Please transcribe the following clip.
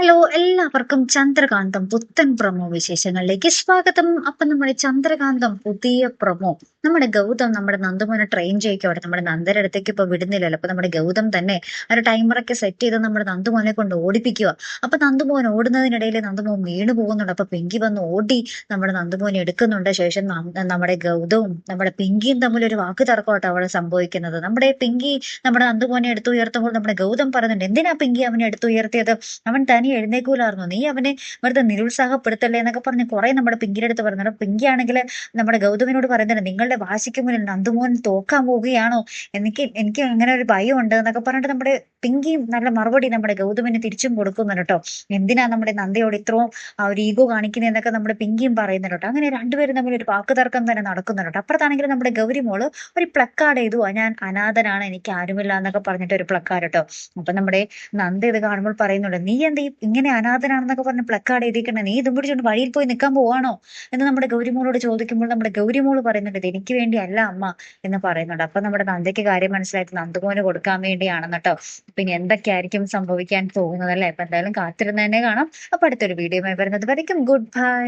Hello എല്ലാവർക്കും ചന്ദ്രകാന്തം പുത്തൻ promo വിശേഷങ്ങളിലേക്ക് സ്വാഗതം. അപ്പൊ നമ്മുടെ ചന്ദ്രകാന്തം പുതിയ പ്രൊമോ നമ്മുടെ ഗൗതം നമ്മുടെ നന്ദുമോനെ ട്രെയിൻ ചെയ്യിക്കോടെ നമ്മുടെ നന്ദയുടെ അടുത്തേക്ക് ഇപ്പൊ വിടുന്നില്ലല്ലോ. അപ്പൊ നമ്മുടെ ഗൗതം തന്നെ ഒരു ടൈമറൊക്കെ സെറ്റ് ചെയ്ത് നമ്മുടെ നന്ദുമോനെ കൊണ്ട് ഓടിപ്പിക്കുക. അപ്പൊ നന്ദുമോൻ ഓടുന്നതിനിടയിൽ നന്ദുമോൻ വീണു പോകുന്നുണ്ട്. അപ്പൊ പിങ്കി വന്ന് ഓടി നമ്മുടെ നന്ദുമോനെ എടുക്കുന്നുണ്ട്. ശേഷം നമ്മുടെ ഗൗതവും നമ്മുടെ പിങ്കിയും തമ്മിൽ ഒരു വാക്ക് തർക്കമായിട്ട് അവിടെ സംഭവിക്കുന്നത്. നമ്മുടെ പിങ്കി നമ്മുടെ നന്ദുമോനെ എടുത്തുയർത്തുമ്പോൾ നമ്മുടെ ഗൗതം പറയുന്നുണ്ട്, എന്തിനാ പിങ്കി അവനെ എടുത്തുയർത്തിയത്? അവൻ തനി എഴുന്നേക്കൂലായിരുന്നു, നീ അവനെ വെറുതെ നിരുത്സാഹപ്പെടുത്തല്ലേ എന്നൊക്കെ പറഞ്ഞ് കുറെ നമ്മുടെ പിങ്കിയുടെ അടുത്ത് പറയുന്നുണ്ട്. പിങ്കി ആണെങ്കിൽ നമ്മുടെ ഗൗതമിനോട് പറയുന്നുണ്ട്, നിങ്ങളുടെ വാശിക്ക് മുന്നിൽ നന്ദുമോൻ തോക്കാൻ പോവുകയാണോ, എനിക്ക് അങ്ങനെ ഒരു ഭയം ഉണ്ട് എന്നൊക്കെ പറഞ്ഞിട്ട് നമ്മുടെ പിങ്കിയും നല്ല മറുപടി നമ്മുടെ ഗൗതമിന് തിരിച്ചും കൊടുക്കുന്നുണ്ട് കേട്ടോ. എന്തിനാ നമ്മുടെ നന്ദയോട് ഇത്രയും ആ ഒരു ഈഗോ കാണിക്കുന്നത് എന്നൊക്കെ നമ്മുടെ പിങ്കിയും പറയുന്നുണ്ട് കേട്ടോ. അങ്ങനെ രണ്ടുപേരും തമ്മിൽ ഒരു വാക്ക് തർക്കം തന്നെ നടക്കുന്നുണ്ട് കേട്ടോ. അപ്പുറത്താണെങ്കിൽ നമ്മുടെ ഗൗരിമോള് ഒരു പ്ലക്കാർഡ് എഴുതുക, ഞാൻ അനാഥനാണ്, എനിക്ക് ആരുമില്ല എന്നൊക്കെ പറഞ്ഞിട്ട് ഒരു പ്ലക്കാർഡ് കേട്ടോ. അപ്പൊ നമ്മുടെ നന്ദ ഇത് കാണുമ്പോൾ പറയുന്നുണ്ട്, നീ എന്താ ഇങ്ങനെ അനാഥനാണെന്നൊക്കെ പറഞ്ഞ് പ്ലക്കാർഡ് എഴുതിക്കണേ, നീ ഇതും പിടിച്ചോണ്ട് വഴിയിൽ പോയി നിൽക്കാൻ പോവാണോ എന്ന് നമ്മുടെ ഗൗരിമോളോട് ചോദിക്കുമ്പോൾ നമ്മുടെ ഗൗരിമോള് പറയുന്നുണ്ട്, എനിക്ക് വേണ്ടി അല്ല അമ്മ എന്ന് പറയുന്നുണ്ട്. അപ്പൊ നമ്മുടെ നന്ദയ്ക്ക് കാര്യം മനസ്സിലായിട്ട് നന്ദുമോന് കൊടുക്കാൻ വേണ്ടിയാണെന്ന് കേട്ടോ. പിന്നെ എന്തൊക്കെയായിരിക്കും സംഭവിക്കാൻ പോകുന്നത് അല്ലെ. അപ്പൊ എന്തായാലും കാത്തിരുന്ന് തന്നെ കാണാം. അപ്പൊ അടുത്തൊരു വീഡിയോ വരുന്നത് വരയ്ക്കും ഗുഡ് ബൈ.